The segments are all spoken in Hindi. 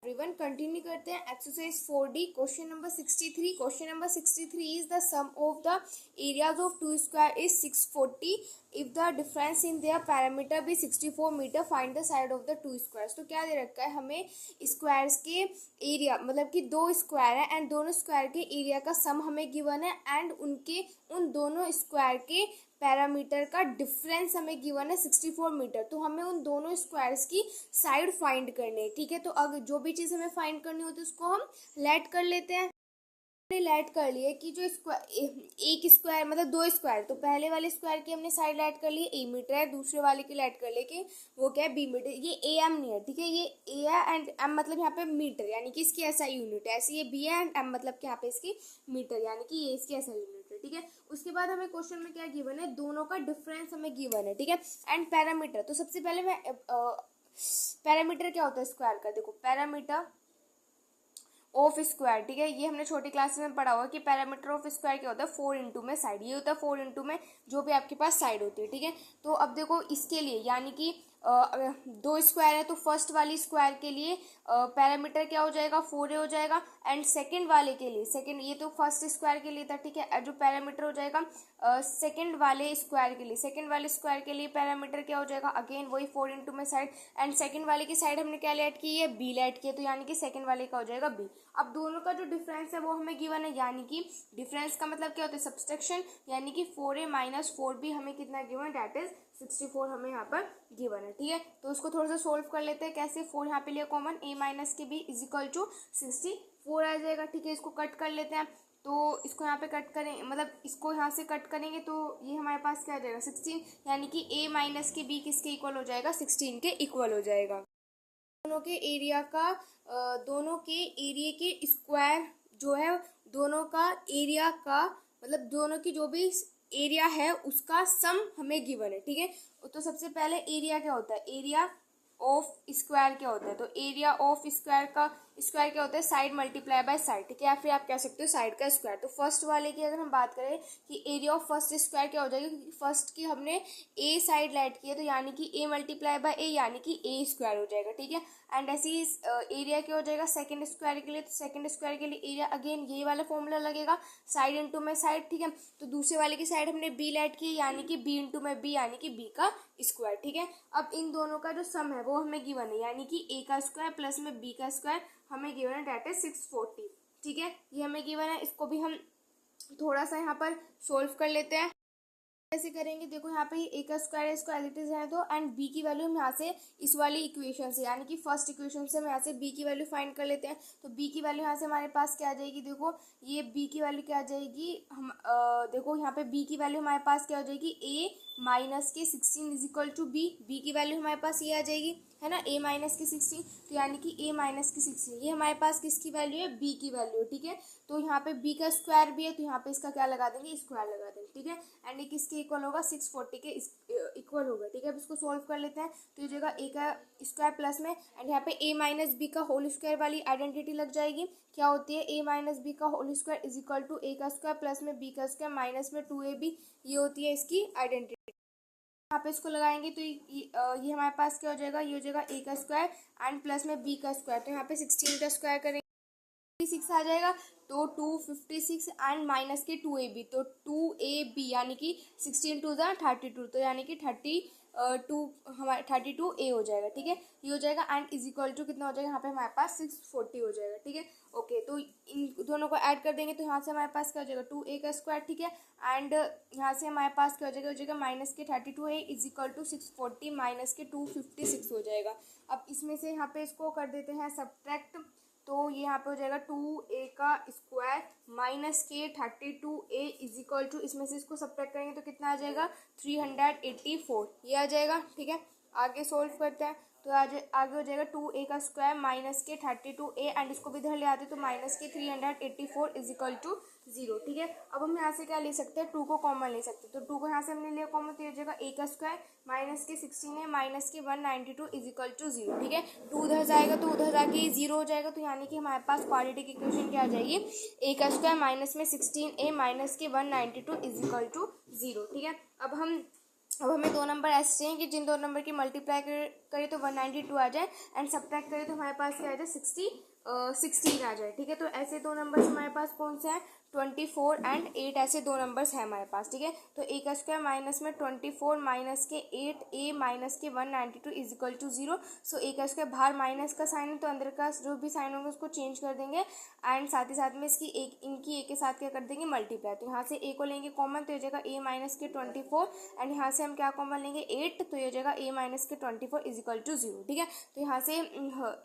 एवरीवन, कंटिन्यू करते हैं exercise 4D question number 63। Question number 63 is the sum of the areas of two square is 640 if the difference in their perimeter be 64 metre, find the side of the two squares. तो क्या दे रखा है हमें, स्क्वायर्स के एरिया, मतलब कि दो स्क्वायर है एंड दोनों स्क्वायर के एरिया का सम हमें गिवन है एंड उन दोनों स्क्वायर के पैरामीटर का डिफरेंस हमें गिवन है 64 मीटर। तो हमें उन दोनों स्क्वायर्स की साइड फाइंड करनी है। ठीक है, तो अगर जो भी चीज़ हमें फाइंड करनी होती है उसको हम लेट कर लेते हैं। लेट कर लिए कि जो एक स्क्वायर मतलब दो स्क्वायर, तो पहले वाले स्क्वायर की हमने साइड लेट कर ली ए मीटर है, दूसरे वाले की लेट कर लिए कि वो क्या है बी मीटर। ये ए एम नहीं है, ठीक है, ये ए है एंड एम मतलब यहाँ पे मीटर, यानी कि इसकी ऐसा यूनिट है। ऐसे ये बी है एंड एम मतलब कि यहाँ पे इसकी मीटर, यानी कि ये इसकी ऐसा यूनिट है। ठीक है, उसके बाद हमें क्वेश्चन में क्या गिवन है, दोनों का डिफरेंस हमें गिवन है। ठीक है, एंड पैरामीटर। तो सबसे पहले मैं पैरामीटर क्या होता है स्क्वायर का, देखो पैरामीटर ऑफ स्क्वायर, ठीक है, ये हमने छोटी क्लास में पढ़ा हुआ कि पैरामीटर ऑफ स्क्वायर क्या होता है, 4 इंटू में साइड, ये होता है 4 इंटू में जो भी आपके पास साइड होती है। ठीक है, तो अब देखो इसके लिए यानी कि दो स्क्वायर है तो फर्स्ट वाली स्क्वायर के लिए पैरामीटर क्या हो जाएगा, 4a हो जाएगा एंड सेकंड वाले के लिए, सेकंड ये तो फर्स्ट स्क्वायर के लिए था, ठीक है, जो पैरामीटर हो जाएगा सेकंड वाले स्क्वायर के लिए, सेकंड वाले स्क्वायर के लिए पैरामीटर क्या हो जाएगा, अगेन वही 4 इंटू में साइड एंड सेकंड वाले की साइड हमने क्या लेट की है, बी लेट की है, तो यानी कि सेकंड वाले का हो जाएगा बी। अब दोनों का जो डिफरेंस है वो हमें गिवन है, यानी कि डिफरेंस का मतलब क्या होता है, सब्सट्रैक्शन, यानी कि 4a माइनस 4b हमें कितना गिवन है, दैट इज 64 हमें यहाँ पर गिवन है। ठीक है, तो उसको थोड़ा सा सोल्व कर लेते हैं। कैसे, 4 यहाँ पे लिया कॉमन, a माइनस के बी इज इक्वल टू 64 आ जाएगा। ठीक है, इसको कट कर लेते हैं, तो इसको यहाँ पे कट करें, मतलब इसको यहाँ से कट करेंगे तो ये हमारे पास क्या आ जाएगा 16, यानी कि a माइनस के b किसके इक्वल हो जाएगा, 16 के इक्वल हो जाएगा। दोनों के एरिया का दोनों के एरिया के स्क्वायर जो है, दोनों का एरिया का मतलब दोनों की जो भी एरिया है उसका सम हमें गिवन है। ठीक है, तो सबसे पहले एरिया क्या होता है, एरिया ऑफ स्क्वायर क्या होता है, तो एरिया ऑफ स्क्वायर का स्क्वायर क्या होता है, साइड मल्टीप्लाई बाय साइड। ठीक है, या फिर आप कह सकते हो साइड का स्क्वायर। तो फर्स्ट वाले की अगर हम बात करें कि एरिया ऑफ फर्स्ट स्क्वायर क्या हो जाएगा, क्योंकि फर्स्ट की हमने ए साइड लेट की है, तो यानी कि ए मल्टीप्लाई बाय ए यानी कि ए स्क्वायर हो जाएगा। ठीक है, एंड ऐसे ही एरिया क्या हो जाएगा सेकंड स्क्वायर के लिए, तो सेकंड स्क्वायर के लिए एरिया अगेन ये वाला फॉर्मूला लगेगा, साइड इंटू में साइड। ठीक है, तो दूसरे वाले की साइड हमने बी लेट की, यानी कि बी इंटू में बी यानी कि बी का स्क्वायर। ठीक है, अब इन दोनों का जो सम है वो हमें गिवन है, यानी कि ए का स्क्वायर प्लस में बी का स्क्वायर हमें गिवन है, दैट इज 640। ठीक है, ये हमें गिवन है, इसको भी हम थोड़ा सा यहाँ पर सोल्व कर लेते हैं। कैसे करेंगे, देखो यहाँ पे ए का स्क्वायर है, इसको एज इट इज है तो, एंड बी की वैल्यू हम यहाँ से इस वाली इक्वेशन से, यानी कि फर्स्ट इक्वेशन से हम यहाँ से बी की वैल्यू फाइंड कर लेते हैं। तो बी की वैल्यू यहाँ से हमारे पास क्या आ जाएगी, देखो ये बी की वैल्यू क्या आ जाएगी, हम देखो यहाँ पे बी की वैल्यू हमारे पास क्या हो जाएगी, ए माइनस के 16 is equal to b, b की वैल्यू हमारे पास ये आ जाएगी, है ना, ए माइनस के 16, तो यानी कि ए माइनस के 16 ये हमारे पास किसकी वैल्यू है, बी की वैल्यू। ठीक है, तो यहाँ पे बी का स्क्वायर भी है तो यहाँ पे इसका क्या लगा देंगे, स्क्वायर लगा देंगे। ठीक है, एंड ये किसके इक्वल होगा, 640 के इक्वल होगा। ठीक है, अब इसको सोल्व कर लेते हैं, तो ये जगह ए का स्क्वायर प्लस में एंड यहाँ पे ए माइनस बी का होल स्क्वायर वाली आइडेंटिटी लग जाएगी, क्या होती है, ए माइनस बी का whole square is equal to A का स्क्वायर प्लस में बी का स्क्वायर माइनस में 2ab, ये होती है इसकी आइडेंटिटी। यहाँ पे इसको लगाएंगे तो ये हमारे पास क्या हो जाएगा, ये हो जाएगा ए का स्क्वायर एंड प्लस में बी का स्क्वायर, तो यहाँ पे 16 का स्क्वायर करेंगे 6 आ जाएगा, तो 256 एंड माइनस के 2ab, तो 2ab यानी कि 16 टू ज़ा 32, तो यानी कि 32 हमारे 32a हो जाएगा। ठीक है, ये हो जाएगा एंड इज इक्वल टू कितना हो जाएगा, यहाँ पे हमारे पास 640 हो जाएगा। ठीक है, ओके, तो इन दोनों को ऐड कर देंगे तो यहाँ से हमारे पास क्या हो जाएगा, 2a का स्क्वायर। ठीक है, एंड यहाँ से हमारे पास क्या हो जाएगा माइनस के 32a is equal to 640 minus के 256 हो जाएगा। अब इसमें से यहाँ पे इसको कर देते हैं सब्ट्रैक्ट, तो ये यहाँ पे हो जाएगा 2a का स्क्वायर माइनस के 32a इज इक्वल टू, इसमें से इसको सब्ट्रैक्ट करेंगे तो कितना आ जाएगा 384, ये आ जाएगा। ठीक है, आगे सोल्व करते हैं, तो आगे हो जाएगा 2a का स्क्वायर माइनस के 32a एंड इसको भी इधर ले आते तो माइनस के 384 इज इक्वल टू 0। ठीक है, अब हम यहाँ से क्या ले सकते हैं, 2 को कॉमन ले सकते हैं, तो 2 को यहाँ से हमने लिया कॉमन, तो ये जगह a का स्क्वायर माइनस के 16 है माइनस के 192 इज इक्वल टू 0। ठीक है, 2 उधर जाएगा तो उधर जाके 0 हो जाएगा, तो यानी कि हमारे पास क्वाड्रेटिक इक्वेशन क्या आ जाएगी, a का स्क्वायर माइनस में 16a माइनस के 192 इज इक्वल टू 0। ठीक है, अब हमें दो नंबर ऐसे चाहिए कि जिन दो नंबर की मल्टीप्लाई करें तो 192 आ जाए एंड सब्ट्रैक्ट करें तो हमारे पास क्या आ जाए 16 आ जाए। ठीक है, तो ऐसे दो नंबर्स हमारे पास कौन से हैं 24 एंड 8, ऐसे दो नंबर्स हैं हमारे पास। ठीक है, तो ए का स्क्वायर माइनस में 24 माइनस के 8 ए माइनस के 192 इज इक्वल टू 0। सो ए का स्क्वायर बाहर माइनस का साइन है तो अंदर का जो भी साइन होगा उसको चेंज कर देंगे एंड साथ ही साथ में इसकी एक इनकी ए के साथ क्या कर देंगे मल्टीप्लाई। तो यहाँ से ए को लेंगे कॉमन तो ये जाएगा ए माइनस के 24 एंड यहाँ से हम क्या कॉमन लेंगे 8 तो ये जाएगा ए माइनस के 24 इज इक्वल टू 0। ठीक है, तो यहाँ से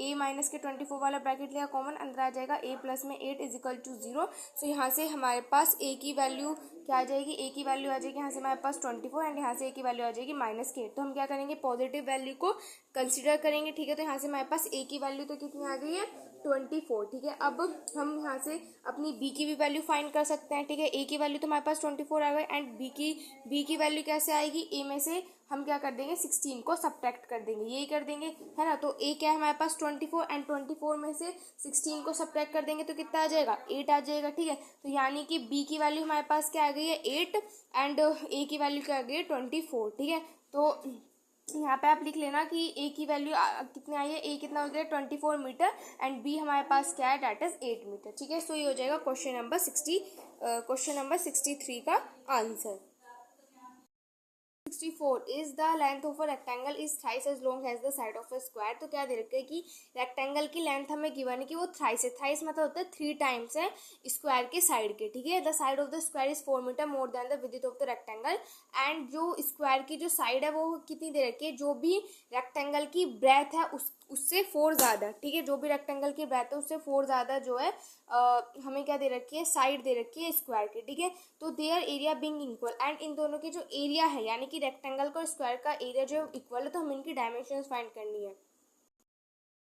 ए माइनस के 24 वाला ब्रैकेट लिया कॉमन, अंदर आ जाएगा ए प्लस में 8 इज इक्वल टू 0। सो यहाँ से हमारे पास ए की वैल्यू क्या आ जाएगी, ए की वैल्यू आ जाएगी यहाँ से हमारे पास 24 एंड यहाँ से ए की वैल्यू आ जाएगी माइनस के 8। तो हम क्या करेंगे पॉजिटिव वैल्यू को कंसिडर करेंगे। ठीक है, तो यहाँ से हमारे पास ए की वैल्यू तो कितनी आ गई है 24। ठीक है, अब हम यहाँ से अपनी बी की भी वैल्यू फाइंड कर सकते हैं। ठीक है, ए की वैल्यू तो हमारे पास 24 आ गई एंड बी की वैल्यू कैसे आएगी, ए में से हम क्या कर देंगे 16 को सब्ट्रैक्ट कर देंगे, यही कर देंगे है ना। तो ए क्या है हमारे पास 24 एंड 24 में से 16 को सब्ट्रैक्ट कर देंगे तो कितना आ जाएगा 8 आ जाएगा। ठीक है, तो यानी कि बी की वैल्यू हमारे पास क्या आ गई है 8 एंड ए की वैल्यू क्या आ गई है 24। ठीक है, तो यहाँ पे आप लिख लेना कि ए की वैल्यू कितनी आई है, ए कितना हो गया 24 मीटर एंड बी हमारे पास क्या है डैट इज 8 मीटर। ठीक है, सो ये हो जाएगा क्वेश्चन नंबर 63 का answer. 64 is the length of a rectangle is thrice as long as the side of a square। तो क्या दे रखे है कि रेक्टेंगल की लेंथ हमें गिवन है कि वो थ्राइस है, थ्राइस मतलब होता है 3 टाइम्स है स्क्वायर के साइड के। ठीक है, the side of the square is 4 metre more than the width of the rectangle and जो स्क्वायर की जो साइड है वो कितनी दे रखी है, जो भी रेक्टेंगल की ब्रेथ है उससे 4 ज़्यादा। ठीक है, जो भी रेक्टेंगल की ब्रेथ है उससे 4 ज़्यादा जो है हमें क्या दे रखी है साइड दे रखी है स्क्वायर की। ठीक है, तो their area being equal and इन दोनों की जो एरिया है यानी कि रेक्टेंगल का और स्क्वायर का एरिया जो इक्वल है तो हम इनकी डायमेंशंस फाइंड करनी है।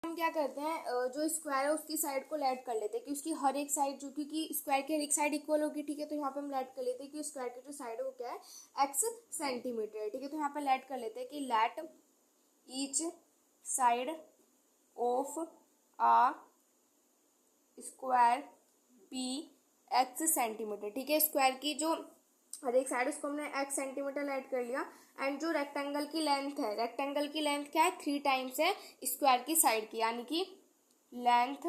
हम क्या करते हैं जो स्क्वायर है उसकी साइड को लेट कर लेते हैं कि उसकी हर एक साइड जो क्योंकि स्क्वायर की हर एक साइड इक्वल होगी। ठीक है, तो यहाँ पे हम लेट कर लेते हैं कि स्क्वायर की जो साइड है वो क्या है x सेंटीमीटर है। ठीक है, तो यहाँ पे लेट कर लेते हैं कि let each side of a square be x centimetre. ठीक है, स्क्वायर की जो हर एक साइड उसको हमने x सेंटीमीटर ऐड कर लिया एंड जो रेक्टेंगल की लेंथ है, रेक्टेंगल की लेंथ क्या है 3 टाइम्स है स्क्वायर की साइड की, यानी कि लेंथ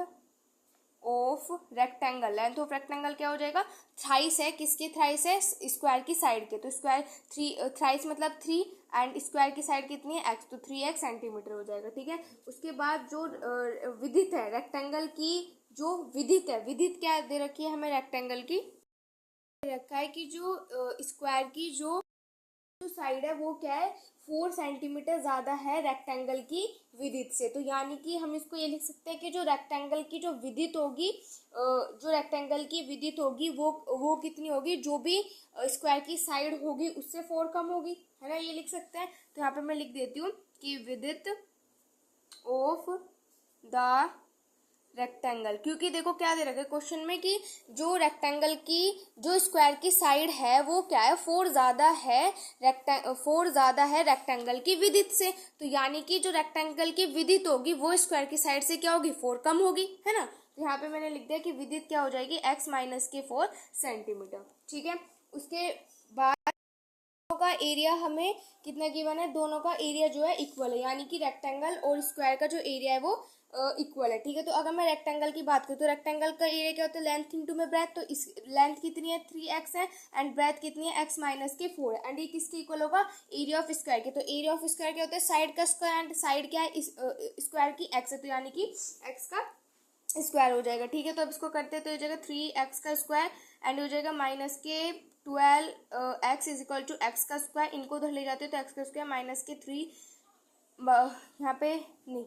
ऑफ रेक्टेंगल क्या हो जाएगा थ्राइस है, किसकी थ्राइस है स्क्वायर की साइड के। तो स्क्वायर थ्राइस मतलब 3 एंड स्क्वायर की साइड कितनी है x, तो 3x सेंटीमीटर हो जाएगा। ठीक है, उसके बाद जो विड्थ है रेक्टेंगल की, जो विड्थ है, विड्थ क्या दे रखी है हमें रेक्टेंगल की, रखा है कि जो स्क्वायर की जो साइड है वो क्या है 4 सेंटीमीटर ज़्यादा है रेक्टेंगल की विड्थ से। तो यानी कि हम इसको ये लिख सकते हैं कि जो रेक्टेंगल की जो विड्थ होगी, जो रेक्टेंगल की विड्थ होगी वो कितनी होगी, जो भी स्क्वायर की साइड होगी उससे 4 कम होगी, है ना, ये लिख सकते हैं। तो यहाँ पे मैं लिख देती हूँ कि विड्थ ऑफ द रेक्टेंगल, क्योंकि देखो क्या दे रखा है क्वेश्चन में कि जो रेक्टेंगल की जो स्क्वायर की साइड है वो क्या है 4 ज़्यादा है रेक्टेंगल की विड्थ से। तो यानी कि जो रेक्टेंगल की विड्थ होगी वो स्क्वायर की साइड से क्या होगी 4 कम होगी, है ना। तो यहाँ पे मैंने लिख दिया कि विड्थ क्या हो जाएगी x माइनस के 4 सेंटीमीटर। ठीक है, उसके बाद का एरिया हमें कितना गिवन है, दोनों का एरिया जो है इक्वल है, यानी कि रेक्टेंगल और स्क्वायर का जो एरिया है वो इक्वल है। ठीक है, तो अगर मैं रेक्टेंगल की बात करूँ तो रेक्टेंगल का एरिया क्या होता है लेंथ इंटू में ब्रेथ, तो इस लेंथ कितनी है 3x है एंड ब्रेथ कितनी है x माइनस के 4 है एंड ये किसके इक्वल होगा एरिया ऑफ स्क्वायर के। तो एरिया ऑफ स्क्वायर क्या होता है साइड का स्क्वायर एंड साइड क्या है स्क्वायर की x है, तो यानी कि x का स्क्वायर हो जाएगा। ठीक है, तो अब इसको करते हैं तो हो जाएगा 3x का स्क्वायर एंड हो जाएगा माइनस के 12x is equal to x का स्क्वायर, इनको उधर ले जाते हो तो x का स्क्वायर माइनस के 3 यहाँ पे नहीं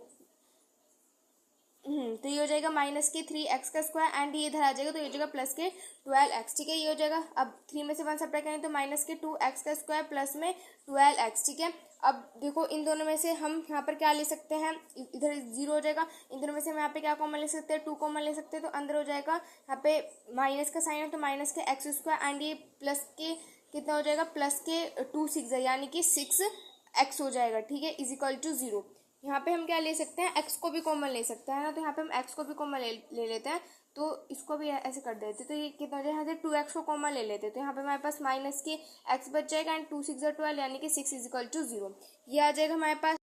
तो ये हो जाएगा माइनस के 3x का स्क्वायर एंड ये इधर आ जाएगा तो ये हो जाएगा प्लस के 12x। ठीक है, ये हो जाएगा। अब 3 में से 1 सब्ट्रैक्ट करें तो माइनस के 2x का स्क्वायर प्लस में 12x। ठीक है, अब देखो इन दोनों में से हम यहाँ पर क्या ले सकते हैं, इधर 0 हो जाएगा, इन दोनों में से हम यहाँ पे क्या कॉमन ले सकते हैं 2 कॉमन ले सकते हैं, तो अंदर हो जाएगा यहाँ पे माइनस का साइन है तो माइनस के x स्क्वायर एंड ये प्लस के कितना हो जाएगा प्लस के 2 6 है यानी कि 6x हो जाएगा। ठीक है, इज इक्वल टू 0। यहाँ पे हम क्या ले सकते हैं x को भी कॉमन ले सकते हैं ना, तो यहाँ पे हम x को भी कॉमन ले लेते हैं तो इसको भी ऐसे कर देते तो ये कितना हो जाएगा, यहाँ से 2x को कॉमन ले लेते तो यहाँ पे हमारे पास माइनस के x बच जाएगा एंड 2 6 12 यानी कि 6 इज इक्वल टू 0। ये आ जाएगा हमारे पास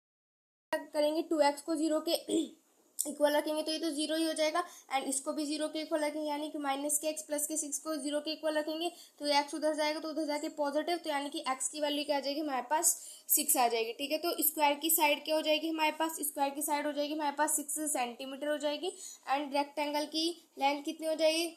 करेंगे 2x को 0 के इक्वल रखेंगे तो ये तो 0 ही हो जाएगा, एंड इसको भी 0 के इक्वल रखेंगे, यानी कि माइनस के x प्लस के 6 को 0 के इक्वल रखेंगे तो ये x उधर जाएगा तो उधर जाके पॉजिटिव, तो यानी कि x की वैल्यू क्या आ जाएगी हमारे पास 6 आ जाएगी। ठीक है, तो स्क्वायर की साइड क्या हो जाएगी हमारे पास, स्क्वायर की साइड हो जाएगी हमारे पास 6 सेंटीमीटर हो जाएगी, एंड रेक्टेंगल की लेंथ कितनी हो जाएगी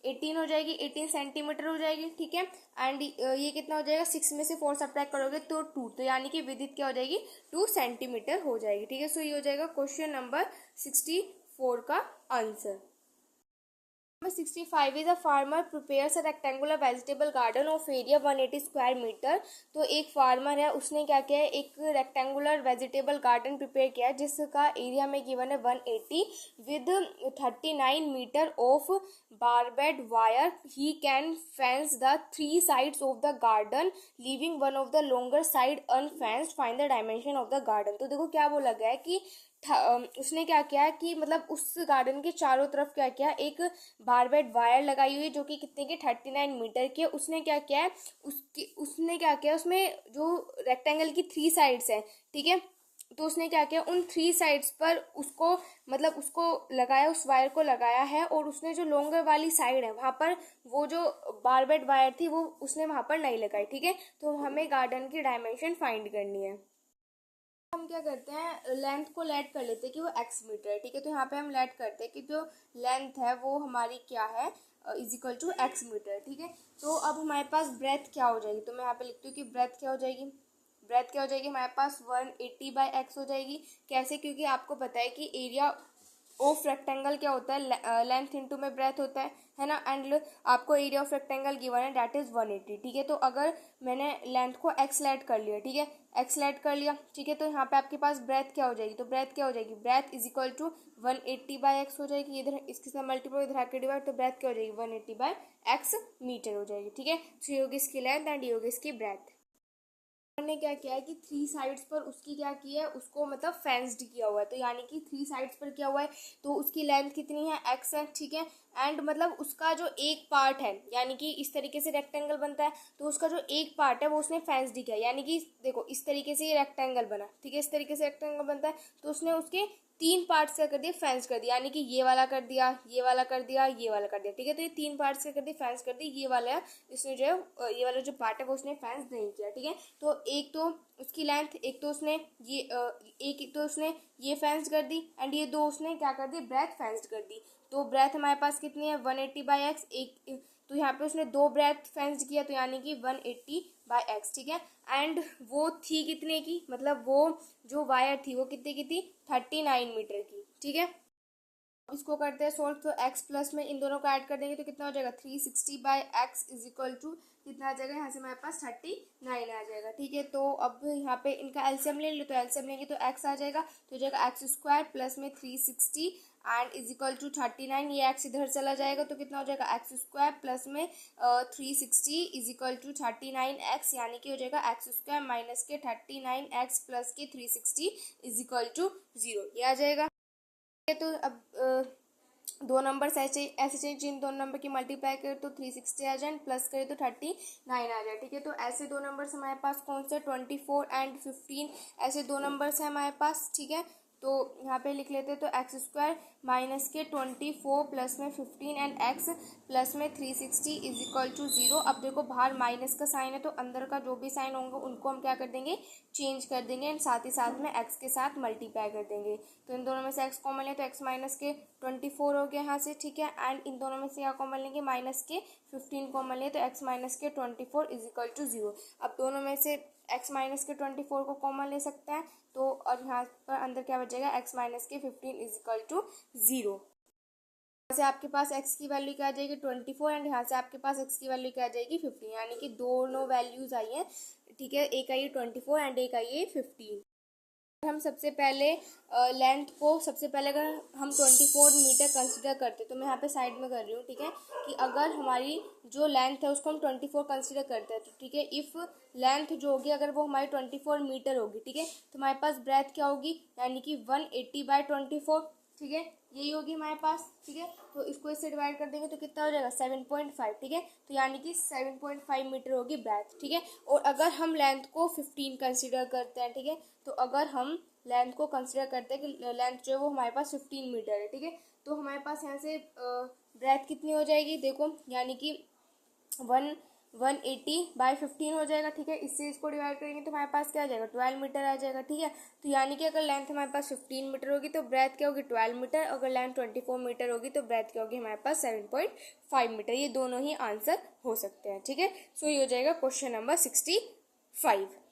18 हो जाएगी, 18 सेंटीमीटर हो जाएगी। ठीक है, एंड ये कितना हो जाएगा, 6 में से 4 सब्ट्रैक्ट करोगे तो 2, तो यानी कि विड्थ क्या हो जाएगी 2 सेंटीमीटर हो जाएगी। ठीक है, सो ये हो जाएगा क्वेश्चन नंबर 64 का answer. Number 65 is a farmer prepares a rectangular vegetable garden of area 180 square metre. तो एक फार्मर है, उसने क्या किया है, एक रेक्टेंगुलर वेजिटेबल गार्डन प्रिपेयर किया है जिसका एरिया में गिवन है 180 with 39 meter of barbed wire. He can fence the 3 sides of the garden leaving one of the longer side unfenced, find the dimension of the garden. तो देखो क्या बोला गया है कि उसने क्या किया कि मतलब उस गार्डन के चारों तरफ क्या किया, एक बारबेड वायर लगाई हुई जो कि कितने की 39 मीटर की है। उसने क्या किया है, उसमें जो रेक्टेंगल की 3 साइड्स हैं, ठीक है, तो उसने क्या किया उन 3 साइड्स पर उसको लगाया, उस वायर को लगाया है, और उसने जो लॉन्गर वाली साइड है वहां पर वो जो बारबेड वायर थी वो उसने वहां पर नहीं लगाई। ठीक है, तो हमें गार्डन की डायमेंशन फाइंड करनी है। हम क्या करते हैं, लेंथ को लेट कर लेते हैं कि वो x मीटर है। ठीक है, तो यहाँ पे हम लेट करते हैं कि जो लेंथ है वो हमारी क्या है, is equal to x metre. ठीक है, तो अब हमारे पास ब्रेथ क्या हो जाएगी, तो मैं यहाँ पे लिखती हूँ कि ब्रेथ क्या हो जाएगी, हमारे पास 180 बाई x हो जाएगी। कैसे, क्योंकि आपको पता है कि एरिया ऑफ रेक्टेंगल क्या होता है, लेंथ इंटू में ब्रेथ होता है ना, एंड आपको एरिया ऑफ रेक्टेंगल गिवन है दैट इज 180। ठीक है, तो अगर मैंने लेंथ को x लेट कर लिया, ठीक है, x लेट कर लिया, ठीक है, तो यहाँ पे आपके पास ब्रेथ क्या हो जाएगी, तो breadth is equal to 180 by x हो जाएगी। इधर इसके साथ मल्टीप्लाई, इधर आके डिवाइड, तो ब्रेथ क्या हो जाएगी 180 बाई एक्स मीटर हो जाएगी। ठीक है, तो ये होगी इसकी लेंथ एंड ये होगी इसकी ब्रेथ। ने क्या किया है कि 3 साइड्स पर उसकी क्या की है, उसको मतलब फेंस्ड किया हुआ है, तो यानी कि 3 साइड्स पर क्या हुआ है, तो उसकी लेंथ कितनी है x है। ठीक है, एंड मतलब उसका जो एक पार्ट है, यानी कि इस तरीके से रेक्टेंगल बनता है, तो उसका जो एक पार्ट है वो उसने फेंस्ड किया, यानी कि देखो इस तरीके से ये रेक्टेंगल बना। ठीक है, इस तरीके से रेक्टेंगल बनता है, तो उसने उसके 3 पार्ट्स क्या कर दिए, फेंस कर दिया, यानी कि ये वाला कर दिया, ये वाला कर दिया, ये वाला कर दिया। ठीक है, तो ये 3 पार्ट्स क्या कर दिए, फेंस कर दी। ये वाला इसने जो है, ये वाला जो पार्ट है वो उसने फेंस नहीं किया। ठीक है, तो एक तो उसकी लेंथ, एक तो उसने ये फेंस कर दी, एंड ये दो उसने क्या कर दी, ब्रेथ फेंस कर दी। तो ब्रेथ हमारे पास कितनी है 180 बाई एक्स, एक तो यहाँ पे उसने 2 ब्रेथ फेंस किया, तो यानी कि 180 बाई एक्स। ठीक है, एंड वो थी कितने की, मतलब वो जो वायर थी वो कितने की थी 39 मीटर की। ठीक है, इसको करते हैं सोल्व, तो x प्लस में इन दोनों को ऐड कर देंगे तो कितना हो जाएगा 360 by x is equal to कितना आ जाएगा, यहाँ से हमारे पास 39 आ जाएगा। ठीक है, तो अब यहाँ पे इनका एलसीएम ले लो, तो एलसीएम लेंगे तो x आ जाएगा, तो हो जाएगा एक्स स्क्वायर प्लस में 360 एंड इज इक्वल टू 39। ये x इधर चला जाएगा तो कितना हो जाएगा एक्स स्क्वायर प्लस में 360 इज इक्वल टू 39x, यानी कि हो जाएगा एक्स स्क्वायर माइनस के 39x प्लस के 360 इज इक्वल टू 0, ये आ जाएगा। तो अब 2 नंबर ऐसे चेंज, इन 2 नंबर की मल्टीप्लाई करें तो 360 आ जाए, प्लस करें तो 39 आ जाए। ठीक है, तो ऐसे 2 नंबर्स हमारे पास कौन से 24 एंड 15, ऐसे 2 नंबर्स हैं हमारे पास। ठीक है, तो यहाँ पे लिख लेते हैं, तो एक्स स्क्वायर माइनस के 24 प्लस में 15 एंड एक्स प्लस में 360 इज इक्वल टू 0। अब देखो बाहर माइनस का साइन है, तो अंदर का जो भी साइन होंगे उनको हम क्या कर देंगे, चेंज कर देंगे, एंड साथ ही साथ में एक्स के साथ मल्टीप्लाई कर देंगे। तो इन दोनों में से एक्स कॉमन लें तो एक्स माइनस के 24 हो गया यहाँ से। ठीक है, एंड इन दोनों में से क्या कॉमन लेंगे, माइनस के 15 कॉमन लें तो एक्स माइनस के 24 इज इक्वल टू 0। अब दोनों में से एक्स माइनस के 24 को कॉमन ले सकते हैं, तो और यहाँ पर अंदर क्या बचेगा, एक्स माइनस के 15 इज इक्वल टू 0। यहाँ से आपके पास x की वैल्यू क्या आ जाएगी 24, एंड यहाँ से आपके पास x की वैल्यू क्या आ जाएगी 15, यानी कि दोनों वैल्यूज आई हैं। ठीक है, एक आई है 24 एंड एक आई है 15। हम सबसे पहले लेंथ को, सबसे पहले अगर हम 24 मीटर कंसिडर करते, तो मैं यहाँ पे साइड में कर रही हूँ। ठीक है, कि अगर हमारी जो लेंथ है उसको हम 24 कंसिडर करते हैं, तो ठीक है, इफ़ लेंथ जो होगी अगर वो हमारी 24 मीटर होगी, ठीक है, तो हमारे पास ब्रेथ क्या होगी, यानी कि 180 बाई 24। ठीक है, यही होगी हमारे पास। ठीक है, तो इसको इससे डिवाइड कर देंगे तो कितना हो जाएगा 7.5। ठीक है, तो यानी कि 7.5 मीटर होगी ब्रेथ। ठीक है, और अगर हम लेंथ को 15 कंसिडर करते हैं, ठीक है, तो अगर हम लेंथ को कंसिडर करते हैं कि लेंथ जो है वो हमारे पास 15 मीटर है, ठीक है। तो हमारे पास यहाँ से ब्रेथ कितनी हो जाएगी, देखो, यानी कि 180/15 हो जाएगा, ठीक है। इससे इसको डिवाइड करेंगे तो हमारे पास क्या आ जाएगा, 12 मीटर आ जाएगा, ठीक है। तो यानी कि अगर लेंथ हमारे पास 15 मीटर होगी तो ब्रेथ क्या होगी, 12 मीटर। अगर लेंथ 24 मीटर होगी तो ब्रेथ क्या होगी हमारे पास, 7.5 मीटर। ये दोनों ही आंसर हो सकते हैं, ठीक है। सो ये हो जाएगा क्वेश्चन नंबर 65।